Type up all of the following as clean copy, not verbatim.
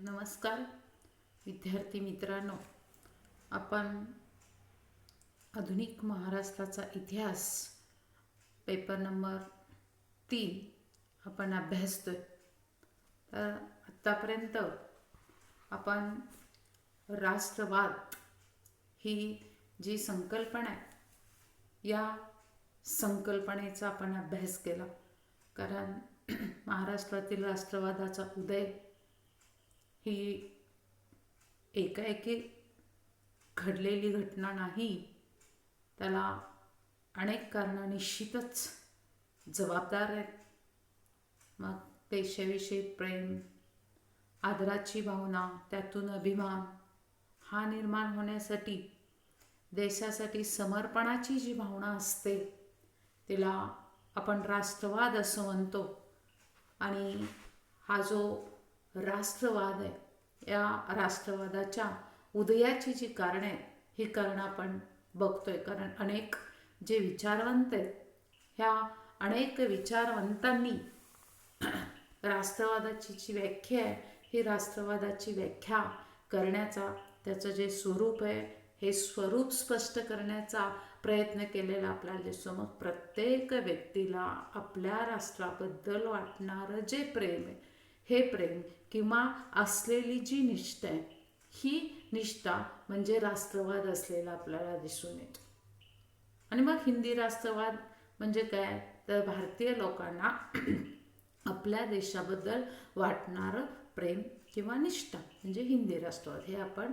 नमस्कार विद्यार्थी मित्रांनो, आपण आधुनिक महाराष्ट्राचा इतिहास पेपर नंबर 3 आपण अभ्यासतोय. तर आत्तापर्यंत आपण राष्ट्रवाद ही जी संकल्पना आहे या संकल्पनेचा आपण अभ्यास केला. कारण महाराष्ट्रातील राष्ट्रवादाचा उदय ही एकाएकी घडलेली घटना नाही. त्याला अनेक कारणं निश्चितच जबाबदार आहेत. मग देशाविषयी प्रेम, आदराची भावना, त्यातून अभिमान हा निर्माण होण्यासाठी देशासाठी समर्पणाची जी भावना असते तिला आपण राष्ट्रवाद असं म्हणतो. आणि हा जो राष्ट्रवाद आहे या राष्ट्रवादाच्या उदयाची जी कारणं आहेत ही कारणं आपण बघतोय. कारण अनेक जे विचारवंत आहेत ह्या अनेक विचारवंतांनी राष्ट्रवादाची जी व्याख्या आहे ही राष्ट्रवादाची व्याख्या करण्याचा, त्याचं जे स्वरूप आहे हे स्वरूप स्पष्ट करण्याचा प्रयत्न केलेला आपल्याला दिसतो. मग प्रत्येक व्यक्तीला आपल्या राष्ट्राबद्दल वाटणारं जे प्रेम आहे हे प्रेम किंवा असलेली जी निष्ठा आहे ही निष्ठा म्हणजे राष्ट्रवाद असलेला आपल्याला दिसून येतो. आणि मग हिंदी राष्ट्रवाद म्हणजे काय, तर भारतीय लोकांना आपल्या देशाबद्दल वाटणारं प्रेम किंवा निष्ठा म्हणजे हिंदी राष्ट्रवाद. हे आपण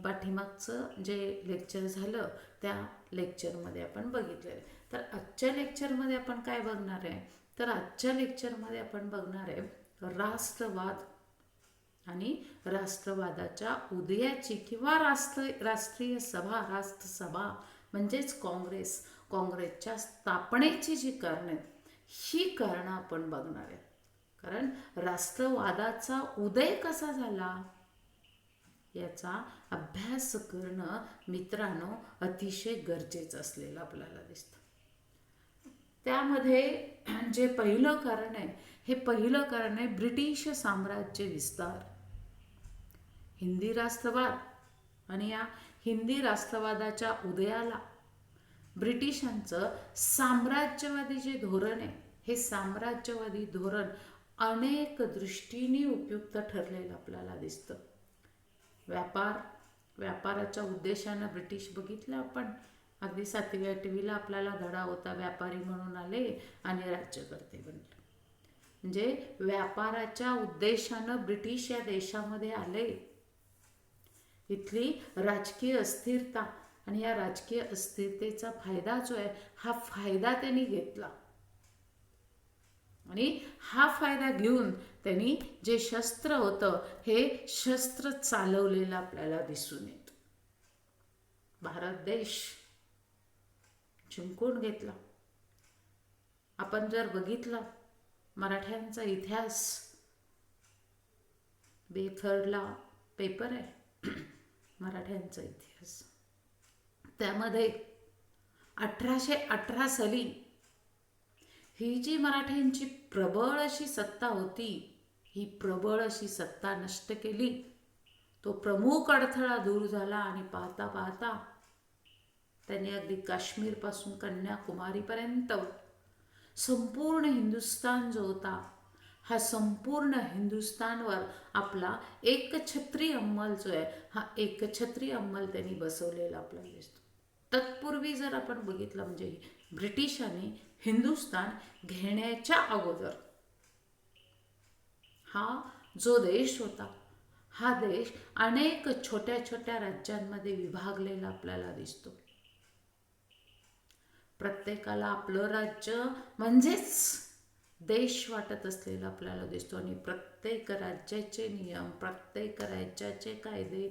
पाठीमागचं जे लेक्चर झालं त्या लेक्चरमध्ये आपण बघितलेलं. तर आजच्या लेक्चरमध्ये आपण काय बघणार आहे, तर आजच्या लेक्चरमध्ये आपण बघणार आहे राष्ट्रवाद आणि राष्ट्रवादाच्या उदयाची किंवा राष्ट्रीय सभा, राष्ट्रसभा म्हणजेच काँग्रेसच्या स्थापनेची जी कारणं आहेत ही कारणं आपण बघणार आहे. कारण राष्ट्रवादाचा उदय कसा झाला याचा अभ्यास करणं मित्रांनो अतिशय गरजेचं असलेलं आपल्याला दिसतं. त्यामध्ये जे पहिलं कारण आहे हे पहिलं कारण आहे ब्रिटिश साम्राज्य विस्तार. हिंदी राष्ट्रवाद आणि या हिंदी राष्ट्रवादाच्या उदयाला ब्रिटिशांचं साम्राज्यवादी जे धोरण आहे हे साम्राज्यवादी धोरण अनेक दृष्टीने उपयुक्त ठरलेलं आपल्याला दिसतं. व्यापाराच्या उद्देशानं ब्रिटिश बघितलं आपण. अगदी 7वी 8वीला आपल्याला धडा होता, व्यापारी म्हणून आले आणि राज्यकर्ते बनले. म्हणजे व्यापाराच्या उद्देशानं ब्रिटिश या देशामध्ये आले. इथली राजकीय अस्थिरता आणि या राजकीय अस्थिरतेचा फायदा जो आहे हा फायदा त्यांनी घेतला आणि हा फायदा घेऊन त्यांनी जे शस्त्र होतं हे शस्त्र चालवलेलं आपल्याला दिसून येतं. भारत देश जिंकून घेतला. आपण जर बघितलं मराठ्यांचा इतिहास B3ला पेपर आहे मराठ्यांचा इतिहास, त्यामध्ये 1818 साली ही जी मराठ्यांची प्रबळ अशी सत्ता होती ही प्रबळ अशी सत्ता नष्ट केली. तो प्रमुख अडथळा दूर झाला आणि पाहता पाहता त्यांनी अगदी काश्मीरपासून कन्याकुमारीपर्यंत संपूर्ण हिंदुस्थान जो होता हा संपूर्ण हिंदुस्थानवर आपला एकछत्री अंमल जो आहे हा एकछत्री अंमल त्यांनी बसवलेला आपल्याला दिसतो. तत्पूर्वी जर आपण बघितलं म्हणजे ब्रिटिशांनी हिंदुस्थान घेण्याच्या अगोदर हा जो देश होता हा देश अनेक छोट्या छोट्या राज्यांमध्ये विभागलेला आपल्याला दिसतो. प्रत्येकाला आपलं राज्य म्हणजेच देश वाटत असलेला आपल्याला दिसतो. आणि प्रत्येक राज्याचे नियम, प्रत्येक राज्याचे कायदे,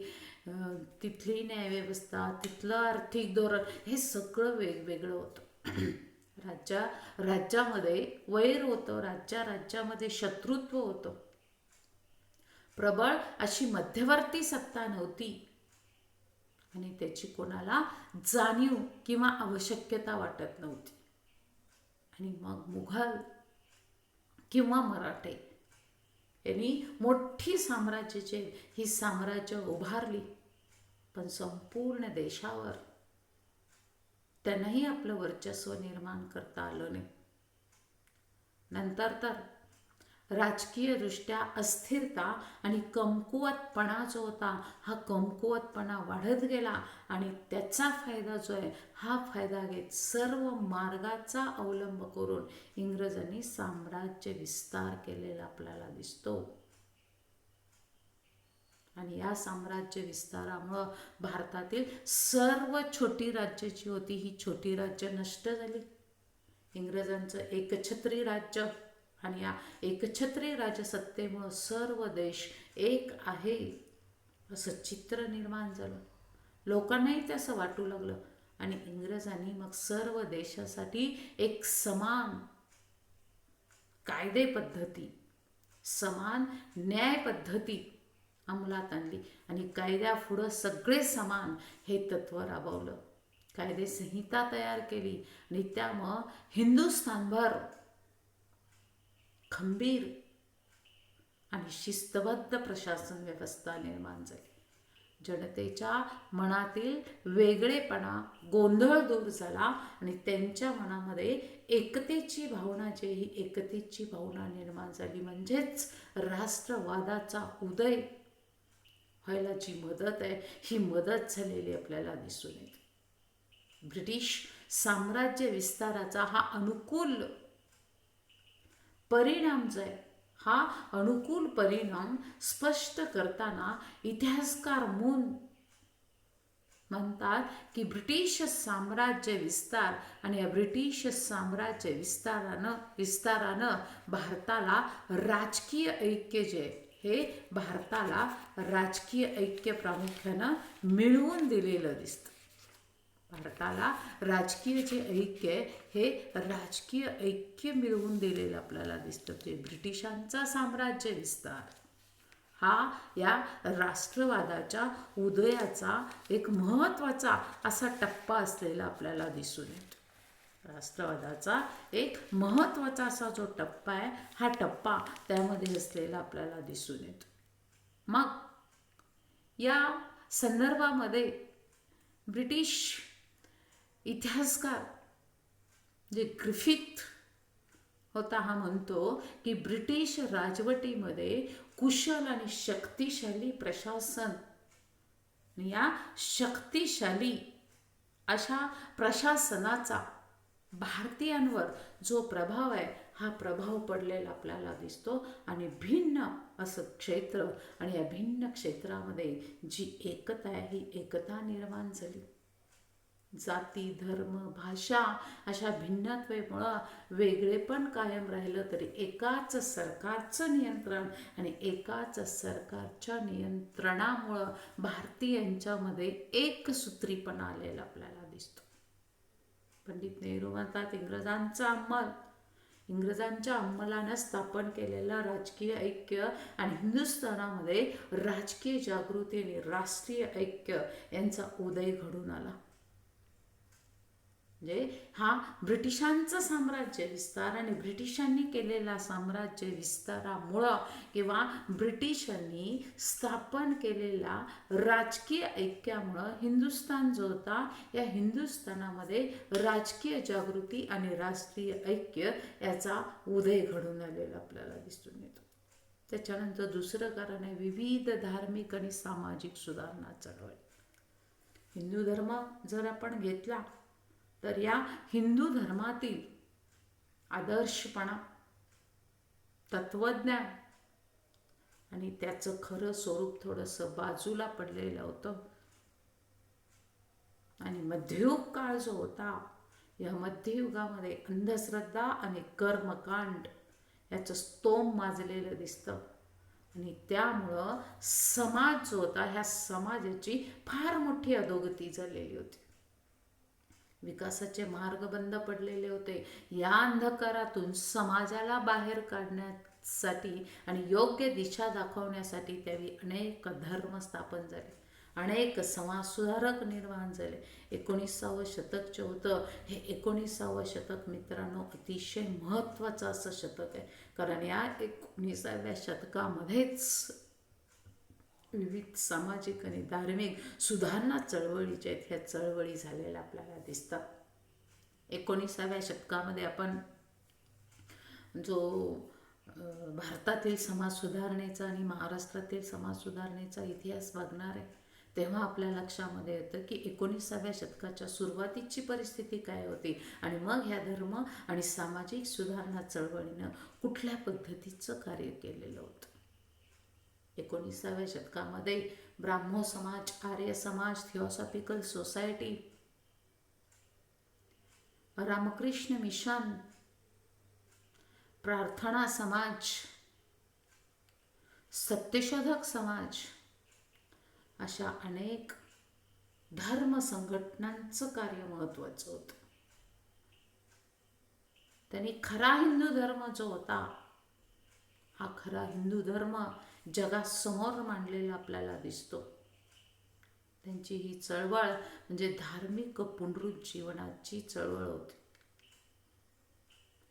तिथली न्यायव्यवस्था, तिथलं आर्थिक धोरण हे सगळं वेगवेगळं होतं. राज्यामध्ये वैर होतं, राज्यामध्ये शत्रुत्व होतं. प्रबळ अशी मध्यवर्ती सत्ता नव्हती आणि त्याची कोणाला जाणीव किंवा आवश्यकता वाटत नव्हती. आणि मग मुघल किंवा मराठे यांनी मोठी साम्राज्याचे ही साम्राज्य उभारली, पण संपूर्ण देशावर त्यांनाही आपलं वर्चस्व निर्माण करता आलं नाही. नंतर तर राजकीयदृष्ट्या अस्थिरता आणि कमकुवतपणा जो होता, हा कमकुवतपणा वाढत गेला आणि त्याचा फायदा जो आहे हा फायदा घेत सर्व मार्गाचा अवलंब करून इंग्रजांनी साम्राज्य विस्तार केलेला आपल्याला दिसतो. आणि या साम्राज्य विस्तारामुळं भारतातील सर्व छोटी राज्य जी होती ही छोटी राज्य नष्ट झाली. इंग्रजांचं एकछत्री राज्य आणि या एकछत्री राजसत्तेमुळं सर्व देश एक आहे असं चित्र निर्माण झालं. लोकांनाही ते असं वाटू लागलं आणि इंग्रजांनी मग सर्व देशासाठी एक समान कायदे पद्धती, समान न्याय पद्धती अंमलात आणली आणि कायद्यापुढं सगळे समान हे तत्त्व राबवलं. कायदे संहिता तयार केली आणि त्यामुळं हिंदुस्थानभर खंबीर आणि शिस्तबद्ध प्रशासन व्यवस्था निर्माण झाली. जनतेच्या मनातील वेगळेपणा, गोंधळ दूर झाला आणि त्यांच्या मनामध्ये एकतेची भावना, जी ही एकतेची भावना निर्माण झाली. म्हणजेच राष्ट्रवादाचा उदय व्हायला जी मदत आहे ही मदत झालेली आपल्याला दिसून येते. ब्रिटिश साम्राज्य विस्ताराचा हा अनुकूल परिणाम जो आहे, हा अनुकूल परिणाम स्पष्ट करताना इतिहासकार मून म्हणतात की ब्रिटिश साम्राज्य विस्तार आणि या ब्रिटिश साम्राज्य विस्तारानं भारताला राजकीय ऐक्य जे हे भारताला राजकीय ऐक्य प्रामुख्यानं मिळवून दिलेलं दिसतं. भारताला राजकीय जे ऐक्य आहे हे राजकीय ऐक्य मिळवून दिलेलं आपल्याला दिसतं. ते ब्रिटिशांचा साम्राज्य विस्तार हा या राष्ट्रवादाच्या उदयाचा एक महत्त्वाचा असा टप्पा असलेला आपल्याला दिसून येतो. राष्ट्रवादाचा एक महत्त्वाचा असा जो टप्पा आहे हा टप्पा त्यामध्ये असलेला आपल्याला दिसून येतो. मग या संदर्भामध्ये ब्रिटिश इतिहासकार जे ग्रिफिथ होता हा म्हणतो की ब्रिटिश राजवटीमध्ये कुशल आणि शक्तिशाली प्रशासन, या शक्तिशाली अशा प्रशासनाचा भारतीयांवर जो प्रभाव आहे हा प्रभाव पडलेला आपल्याला दिसतो. आणि भिन्न असं क्षेत्र आणि या भिन्न क्षेत्रामध्ये जी एकता आहे ही एकता निर्माण झाली. जाती, धर्म, भाषा अशा भिन्नत्वेमुळं वेगळेपण कायम राहिलं तरी एकाच सरकारचं नियंत्रण आणि एकाच सरकारच्या नियंत्रणामुळं भारतीयांच्यामध्ये एकसूत्रीपणा आलेला आपल्याला दिसतो. पंडित नेहरू म्हणतात इंग्रजांच्या अंमलानं स्थापन केलेला राजकीय ऐक्य आणि हिंदुस्थानामध्ये राजकीय जागृती आणि राष्ट्रीय ऐक्य यांचा उदय घडून आला. म्हणजे हा ब्रिटिशांचं साम्राज्य विस्तार आणि ब्रिटिशांनी केलेला साम्राज्य विस्तारामुळं किंवा ब्रिटिशांनी स्थापन केलेला राजकीय ऐक्यामुळं हिंदुस्थान जो होता या हिंदुस्थानामध्ये राजकीय जागृती आणि राष्ट्रीय ऐक्य याचा उदय घडून आलेला आपल्याला दिसून येतो. त्याच्यानंतर दुसरं कारण आहे विविध धार्मिक आणि सामाजिक सुधारणा चळवळ. हिंदू धर्म जर आपण घेतला तर या हिंदू धर्मातील आदर्शपणा, तत्वज्ञान आणि त्याचं खरं स्वरूप थोडंसं बाजूला पडलेलं होतं. आणि मध्ययुग काळ जो होता या मध्ययुगामध्ये अंधश्रद्धा आणि कर्मकांड याचं स्तोम माजलेलं दिसतं. आणि त्यामुळं समाज जो होता ह्या समाजाची फार मोठी अधोगती झालेली होती. विकासाचे मार्ग बंद पडलेले होते. या अंधकारातून समाजाला बाहेर काढण्यासाठी आणि योग्य दिशा दाखवण्यासाठी त्यावेळी अनेक धर्म स्थापन झाले, अनेक समाजसुधारक निर्माण झाले. 19वे शतक जे होतं हे 19वे शतक मित्रांनो अतिशय महत्त्वाचं असं शतक आहे. कारण या 19व्या शतकामध्येच विविध सामाजिक आणि धार्मिक सुधारणा चळवळी ज्या आहेत ह्या चळवळी झालेल्या आपल्याला दिसतात. 19व्या शतकामध्ये आपण जो भारतातील समाज सुधारणेचा आणि महाराष्ट्रातील समाज सुधारणेचा इतिहास बघणार आहे तेव्हा आपल्या लक्षामध्ये येतं की 19व्या शतकाच्या सुरुवातीची परिस्थिती काय होती आणि मग ह्या धर्म आणि सामाजिक सुधारणा चळवळीनं कुठल्या पद्धतीचं कार्य केलेलं होतं. 19व्या शतकामध्ये ब्राह्मो समाज, Arya Samaj, theosophical society, Ramakrishna mission, प्रार्थना समाज, सत्यशोधक समाज अशा अनेक धर्म संघटनांचं कार्य महत्त्वाचं होतं. त्यांनी खरा हिंदू धर्म जो होता हा खरा हिंदू धर्म जगासमोर मांडलेला आपल्याला दिसतो. त्यांची ही चळवळ म्हणजे धार्मिक पुनरुज्जीवनाची चळवळ होती.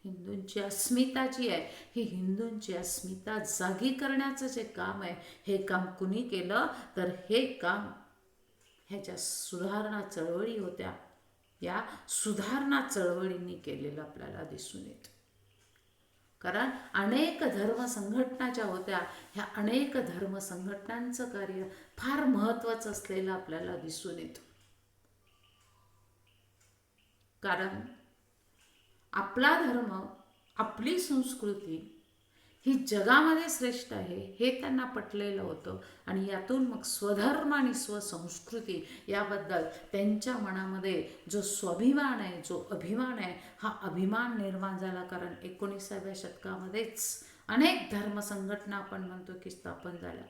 हिंदूंची अस्मिता जी आहे ही हिंदूंची अस्मिता जागी करण्याचं जे काम आहे हे काम कुणी केलं तर हे काम ह्याच्या सुधारणा चळवळी होत्या या सुधारणा चळवळींनी केलेलं आपल्याला दिसून येतं. कारण अनेक धर्म संघटना ज्या होत्या ह्या अनेक धर्म संघटनांचं कार्य फार महत्त्वाचं असलेलं आपल्याला दिसून येतं. कारण आपला धर्म, आपली संस्कृती ही जगामध्ये श्रेष्ठ आहे हे त्यांना पटलेलं होतं आणि यातून मग स्वधर्म आणि स्वसंस्कृती याबद्दल त्यांच्या मनामध्ये जो स्वाभिमान आहे, जो अभिमान आहे हा अभिमान निर्माण झाला. कारण 19व्या शतकामध्येच अनेक धर्मसंघटना आपण म्हणतो की स्थापन झाल्या.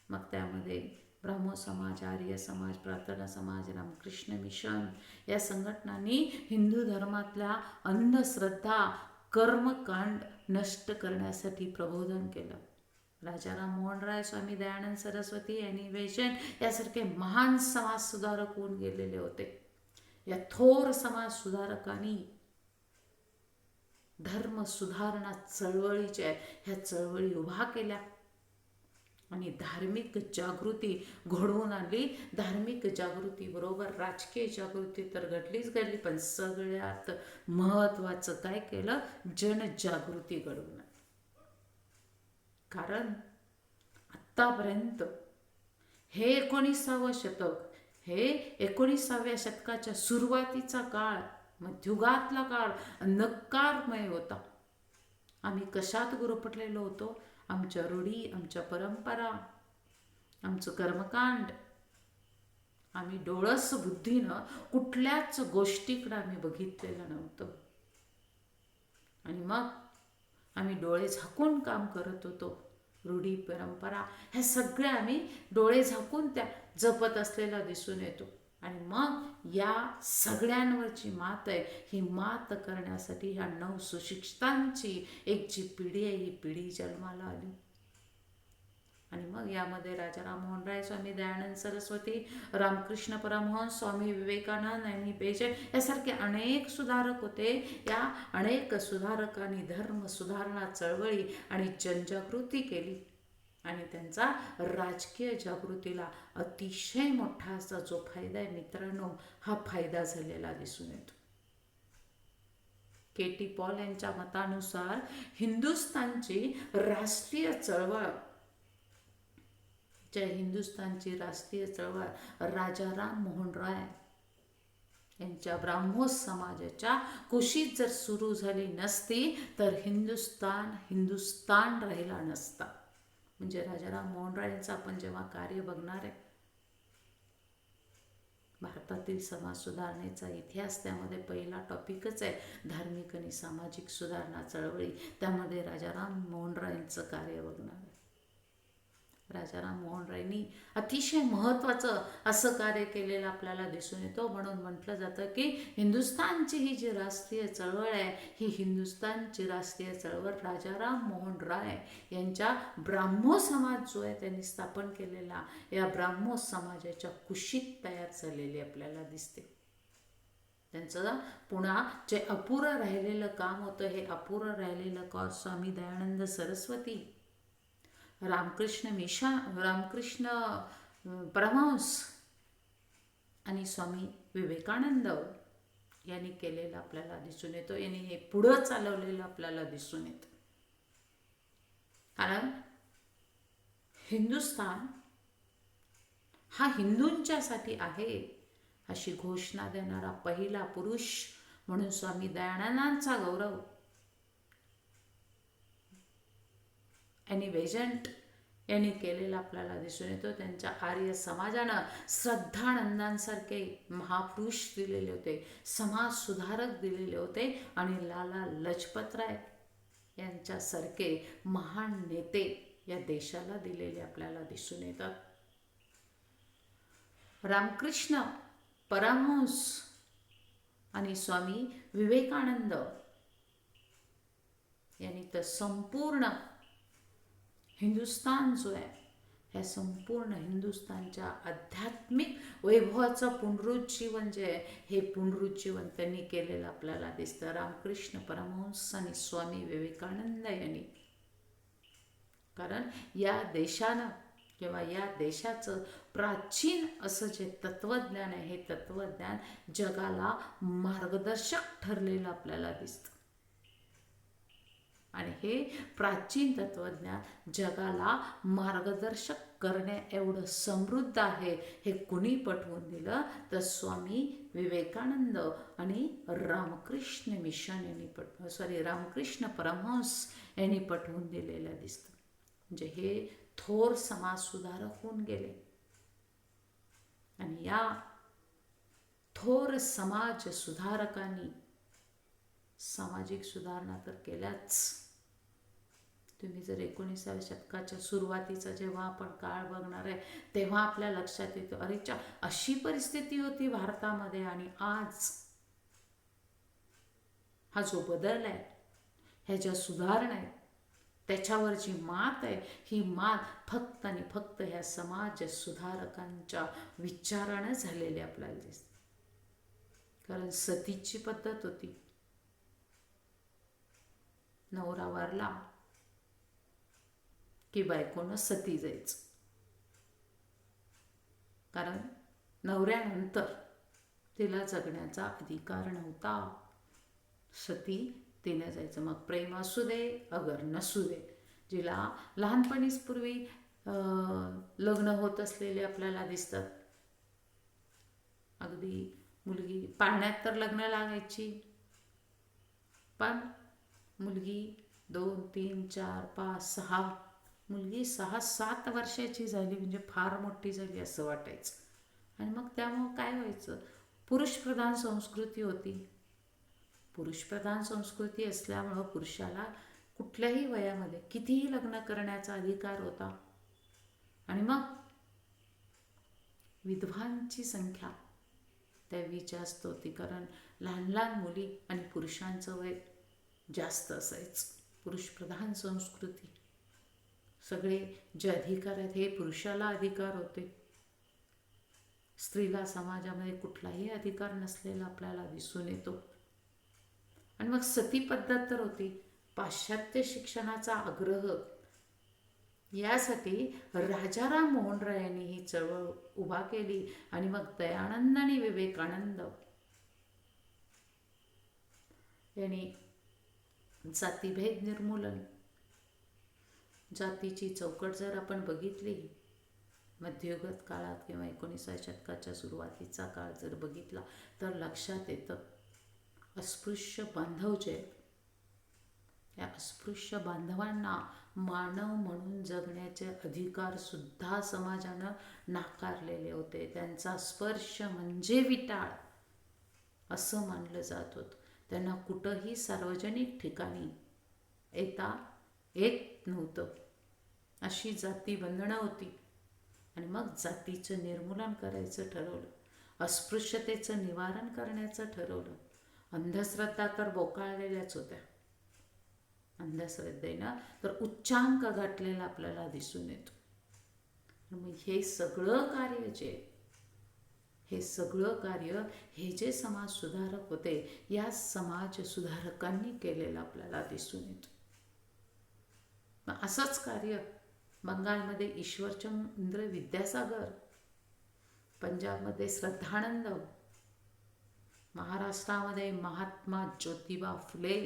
मग त्यामध्ये ब्राह्मो समाज, आर्य समाज, प्रार्थना समाज, रामकृष्ण मिशन या संघटनांनी हिंदू धर्मातल्या अंधश्रद्धा, कर्मकांड नष्ट करण्यासाठी प्रबोधन केलं. राजाराम मोहन राय, स्वामी दयानंद सरस्वती, अॅनी बेसेंट यासारखे महान समाज सुधारक होऊन गेलेले होते. या थोर समाज सुधारकांनी धर्म सुधारणा चळवळी ज्या ह्या चळवळी उभा केल्या आणि धार्मिक जागृती घडवून आणली. धार्मिक जागृतीबरोबर राजकीय जागृती तर घडली पण सगळ्यात महत्त्वाचं काय केलं, जनजागृती घडवून. कारण आत्तापर्यंत हे 19वं शतक, हे 19व्या शतकाच्या सुरुवातीचा काळ, मध्ययुगातला काळ अंधकारमय होता. आम्ही कशात गुरफटलेलो होतो? आमच्या रूढी, आमच्या परंपरा, आमचं कर्मकांड. आम्ही डोळस बुद्धीनं कुठल्याच गोष्टीकडे आम्ही बघितलेलं नव्हतं आणि मग आम्ही डोळे झाकून काम करत होतो. रूढी, परंपरा ह्या सगळ्या आम्ही डोळे झाकून त्या जपत असलेला दिसून येतो. आणि मग या सगळ्यांवरची मात आहे ही मात करण्यासाठी ह्या 9 सुशिक्षितांची एक जी पिढी आहे ही पिढी जन्माला आली. आणि मग यामध्ये राजाराम मोहन राय, स्वामी दयानंद सरस्वती, रामकृष्ण परमहंस, स्वामी विवेकानंद, अॅनी बेसेंट यासारखे अनेक सुधारक होते. या अनेक सुधारकांनी धर्म सुधारणा चळवळी आणि जनजागृती केली आणि त्यांचा राजकीय जागृतीला अतिशय मोठा असा जो फायदा आहे मित्रांनो, हा फायदा झालेला दिसून येतो. के.टी. पॉल यांच्या मतानुसार हिंदुस्थानची राष्ट्रीय चळवळ, हिंदुस्थानची राष्ट्रीय चळवळ राजाराम मोहन राय यांच्या ब्राह्मो समाजाच्या कुशीत जर सुरू झाली नसती तर हिंदुस्थान राहिला नसता. म्हणजे राजाराम मोहन राय यांचं आपण जेव्हा कार्य बघणार आहे, भारतातील समाज सुधारणेचा इतिहास, त्यामध्ये पहिला टॉपिकच आहे धार्मिक आणि सामाजिक सुधारणा चळवळी. त्यामध्ये राजाराम मोहन राय यांचं कार्य बघणार आहे. राजाराम मोहन रायांनी अतिशय महत्त्वाचं असं कार्य केलेलं आपल्याला दिसून येतो. म्हणून म्हटलं जातं की हिंदुस्थानची ही जी राष्ट्रीय चळवळ आहे ही हिंदुस्थानची राष्ट्रीय चळवळ राजाराम मोहन राय यांच्या ब्राह्मो समाज जो आहे त्यांनी स्थापन केलेला या ब्राह्मो समाजाच्या कुशीत तयार झालेली आपल्याला दिसते. त्यांचं पुन्हा जे अपुरं राहिलेलं काम होतं, हे अपुरं राहिलेलं काम स्वामी दयानंद सरस्वती, रामकृष्ण परमहंस आणि स्वामी विवेकानंद यांनी केलेलं आपल्याला दिसून येतो. यांनी हे पुढं चालवलेलं आपल्याला दिसून येतं. कारण हिंदुस्थान हा हिंदूंच्यासाठी आहे अशी घोषणा देणारा पहिला पुरुष म्हणून स्वामी दयानंदांचा गौरव एनी बेजंट यांनी केलेला आपल्याला दिसून येतो. त्यांच्या आर्य समाजानं श्रद्धानंदांसारखे महापुरुष दिलेले होते, समाज सुधारक दिलेले होते आणि लाला लजपतराय यांच्यासारखे महान नेते या देशाला दिलेले आपल्याला दिसून येतात. रामकृष्ण परमहंस आणि स्वामी विवेकानंद यांनी तर संपूर्ण हिंदुस्थान जो आहे, ह्या संपूर्ण हिंदुस्थानच्या आध्यात्मिक वैभवाचं पुनरुज्जीवन जे आहे, हे पुनरुज्जीवन त्यांनी केलेलं आपल्याला दिसतं. रामकृष्ण परमहंस आणि स्वामी विवेकानंद यांनी. कारण या देशानं किंवा या देशाचं प्राचीन असं जे तत्त्वज्ञान आहे, हे तत्त्वज्ञान जगाला मार्गदर्शक ठरलेलं आपल्याला दिसतं. आणि हे प्राचीन तत्त्वज्ञान जगाला मार्गदर्शक करण्या एवढं समृद्ध आहे. हे कुणी पटवून दिलं तर स्वामी विवेकानंद आणि रामकृष्ण मिशन यांनी रामकृष्ण परमहंस यांनी पटवून दिलेलं दिसतं. म्हणजे हे थोर समाज सुधारक होऊन गेले आणि या थोर समाज सुधारकांनी सामाजिक सुधारणा तर केल्याच. तुम्ही जर 19व्या शतकाच्या सुरुवातीचा जेव्हा आपण काळ बघणार आहे, तेव्हा आपल्या लक्षात येतो, अरे अशी परिस्थिती होती भारतामध्ये आणि आज हा जो बदल आहे, ह्या ज्या सुधारणा आहेत, त्याच्यावर जी मात आहे, ही मात फक्त आणि फक्त ह्या समाज सुधारकांच्या विचारानं झालेली आपल्याला दिसते. कारण सतीची पद्धत होती. नवरा वारला की बायकोनं सती जायचं. कारण नवऱ्यानंतर तिला जगण्याचा अधिकार नव्हता. सती तिने जायचं. मग प्रेम असू दे अगर नसू दे, जिला लहानपणीच पूर्वी लग्न होत असलेले आपल्याला दिसतात. अगदी मुलगी पाळण्यात तर लग्न लागायची, पण मुलगी 2, 3, 4, 5, 6 मुलगी 6-7 वर्षाची झाली म्हणजे फार मोठी झाली असं वाटायचं. आणि मग त्यामुळं काय व्हायचं, पुरुषप्रधान संस्कृती होती. पुरुषप्रधान संस्कृती असल्यामुळं पुरुषाला कुठल्याही वयामध्ये कितीही लग्न करण्याचा अधिकार होता. आणि मग विधवांची संख्या त्यावेळी जास्त होती. कारण लहान लहान मुली आणि पुरुषांचं वय जास्त असायचं. पुरुषप्रधान संस्कृती, सगळे जे अधिकार आहेत हे पुरुषाला अधिकार होते. स्त्रीला समाजामध्ये कुठलाही अधिकार नसलेला आपल्याला दिसून येतो. आणि मग सती पद्धत तर होती. पाश्चात्य शिक्षणाचा आग्रह, यासाठी राजाराम मोहन राय यांनी ही चळवळ उभा केली. आणि मग दयानंद आणि विवेकानंद यांनी जातीभेद निर्मूलन, जातीची चौकट जर आपण बघितली मध्ययुगीन काळात किंवा 19व्या शतकाच्या सुरुवातीचा काळ जर बघितला तर लक्षात येतं, अस्पृश्य बांधव जे, या अस्पृश्य बांधवांना मानव म्हणून जगण्याचे अधिकार सुद्धा समाजानं नाकारलेले होते. त्यांचा स्पर्श म्हणजे विटाळ असं मानलं जात होतं. त्यांना कुठंही सार्वजनिक ठिकाणी येता येत नव्हतं. अशी जाती बंधनं होती. आणि मग जातीचं निर्मूलन करायचं ठरवलं, अस्पृश्यतेचं निवारण करण्याचं ठरवलं. अंधश्रद्धा तर बोकाळलेल्याच होत्या. अंधश्रद्धेनं तर उच्चांक गाठलेला आपल्याला दिसून येतो. मग हे सगळं कार्य जे हे सगळं कार्य हे जे समाज सुधारक होते या समाज सुधारकांनी केलेलं आपल्याला दिसून येतं. असंच कार्य बंगालमध्ये ईश्वरचंद्र विद्यासागर, पंजाबमध्ये श्रद्धानंद, महाराष्ट्रामध्ये महात्मा ज्योतिबा फुले,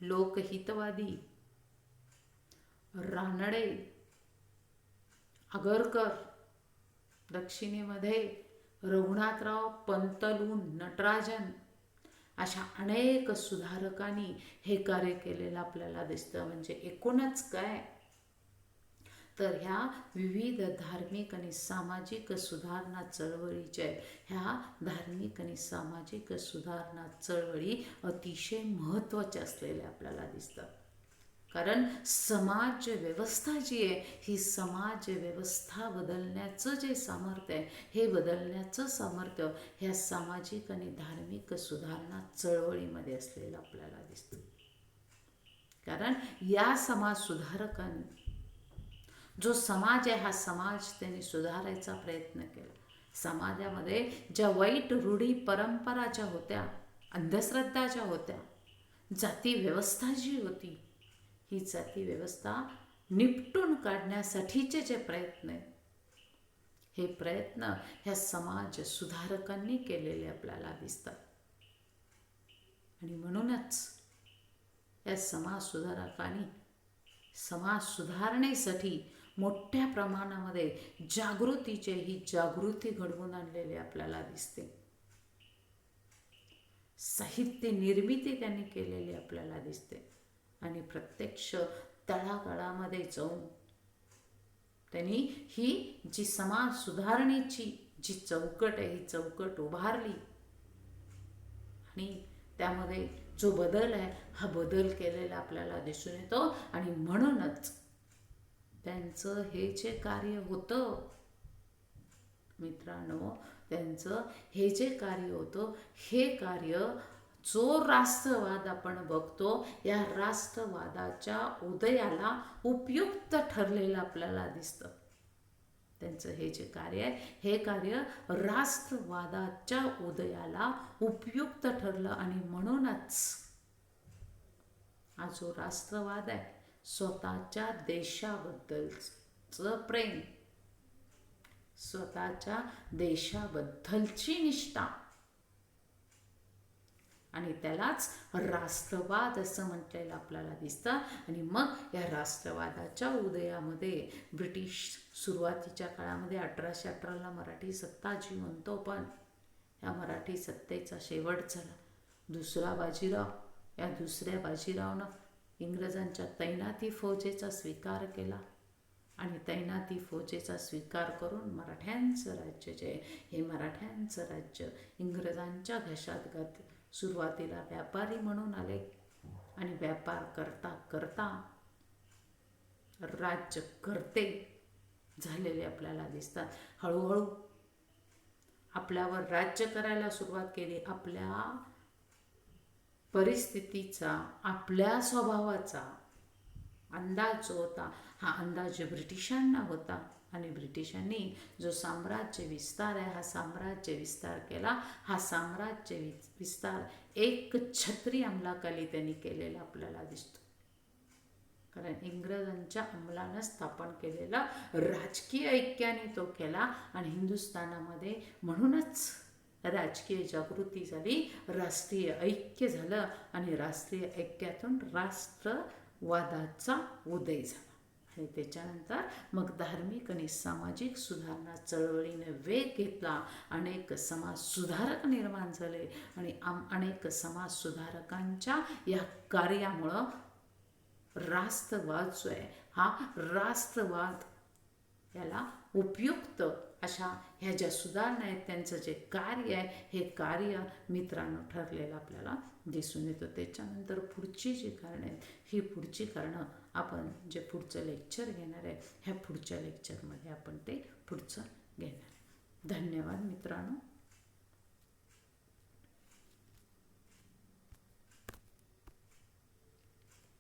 लोकहितवादी रानडे, आगरकर, दक्षिणेमध्ये रघुनाथराव पंतलू नटराजन, अशा अनेक सुधारकांनी हे कार्य केलेलं आपल्याला दिसतं. म्हणजे एकूणच काय तर ह्या विविध धार्मिक आणि सामाजिक सुधारणा चळवळीच्या ह्या धार्मिक आणि सामाजिक सुधारणा चळवळी अतिशय महत्त्वाच्या असलेल्या आपल्याला दिसतात. कारण समाज व्यवस्था जी आहे ही समाज व्यवस्था बदलण्याचं जे सामर्थ्य आहे हे बदलण्याचं सामर्थ्य ह्या सामाजिक आणि धार्मिक सुधारणा चळवळीमध्ये असलेलं आपल्याला दिसतं. कारण या समाज सुधारकांनी जो समाज आहे हा समाज त्यांनी सुधारायचा प्रयत्न केला. समाजामध्ये ज्या वाईट रूढी परंपराच्या होत्या, अंधश्रद्धाच्या होत्या, जाती व्यवस्था जी होती ही जाती व्यवस्था निपटून काढण्यासाठीचे जे प्रयत्न आहेत हे प्रयत्न ह्या समाज सुधारकांनी केलेले आपल्याला दिसतात. आणि म्हणूनच या समाज सुधारकांनी समाज सुधारणेसाठी मोठ्या प्रमाणामध्ये ही जागृती घडवून आणलेली आपल्याला दिसते. साहित्य निर्मिती त्यांनी केलेली आपल्याला दिसते आणि प्रत्यक्ष तळागाळामध्ये जाऊन त्यांनी ही जी समाज सुधारणेची जी चौकट आहे ही चौकट उभारली आणि त्यामध्ये जो बदल आहे हा बदल केलेला आपल्याला दिसून येतो. आणि म्हणूनच त्यांचं हे जे कार्य होतं मित्रांनो, त्यांचं हे जे कार्य होतं हे कार्य जो राष्ट्रवाद आपण बघतो या राष्ट्रवादाच्या उदयाला उपयुक्त ठरलेलं आपल्याला दिसतं. त्यांचं हे जे कार्य आहे हे कार्य राष्ट्रवादाच्या उदयाला उपयुक्त ठरलं. आणि म्हणूनच हा जो राष्ट्रवाद आहे स्वतःच्या देशाबद्दलचं प्रेम, स्वतःच्या देशाबद्दलची निष्ठा आणि त्यालाच राष्ट्रवाद असं म्हटलेलं आपल्याला दिसतं. आणि मग या राष्ट्रवादाच्या उदयामध्ये ब्रिटिश सुरुवातीच्या काळामध्ये 1818ला मराठी सत्ता जी म्हणतो पण या मराठी सत्तेचा शेवट झाला. दुसरा बाजीराव, या दुसऱ्या बाजीरावनं इंग्रजांच्या तैनाती फौजेचा स्वीकार केला आणि तैनाती फौजेचा स्वीकार करून मराठ्यांचं राज्य जे हे मराठ्यांचं राज्य इंग्रजांच्या घशात घातलं. सुरुवातीला व्यापारी म्हणून आले आणि व्यापार करता करता राज्य करते झालेले आपल्याला दिसतात. हळूहळू आपल्यावर राज्य करायला सुरुवात केली. आपल्या परिस्थितीचा, आपल्या स्वभावाचा अंदाज जो होता हा अंदाज ब्रिटिशांना होता आणि ब्रिटिशांनी जो साम्राज्य विस्तार आहे हा साम्राज्य विस्तार केला. हा साम्राज्य विस्तार एक छत्री अंमलाखाली त्यांनी केलेला आपल्याला दिसतो. कारण इंग्रजांच्या अंमलानं स्थापन केलेला राजकीय ऐक्याने तो केला आणि हिंदुस्थानामध्ये म्हणूनच राजकीय जागृती झाली, राष्ट्रीय ऐक्य झालं आणि राष्ट्रीय ऐक्यातून राष्ट्रवादाचा उदय झाला. आणि त्याच्यानंतर मग धार्मिक आणि सामाजिक सुधारणा चळवळीने वेग घेतला. अनेक समाज सुधारक निर्माण झाले आणि अनेक समाज सुधारकांच्या या कार्यामुळं राष्ट्रवाद जो आहे हा राष्ट्रवाद याला उपयुक्त अशा ह्या ज्या सुधारणा आहेत त्यांचं जे कार्य आहे हे कार्य मित्रांनो ठरलेलं आपल्याला दिसून येतं. त्याच्यानंतर पुढची जी कारणं आहेत ही पुढची कारणं आपण जे पुढचं लेक्चर घेणार आहे ह्या पुढच्या लेक्चरमध्ये आपण ते पुढचं घेणार आहे. धन्यवाद मित्रांनो.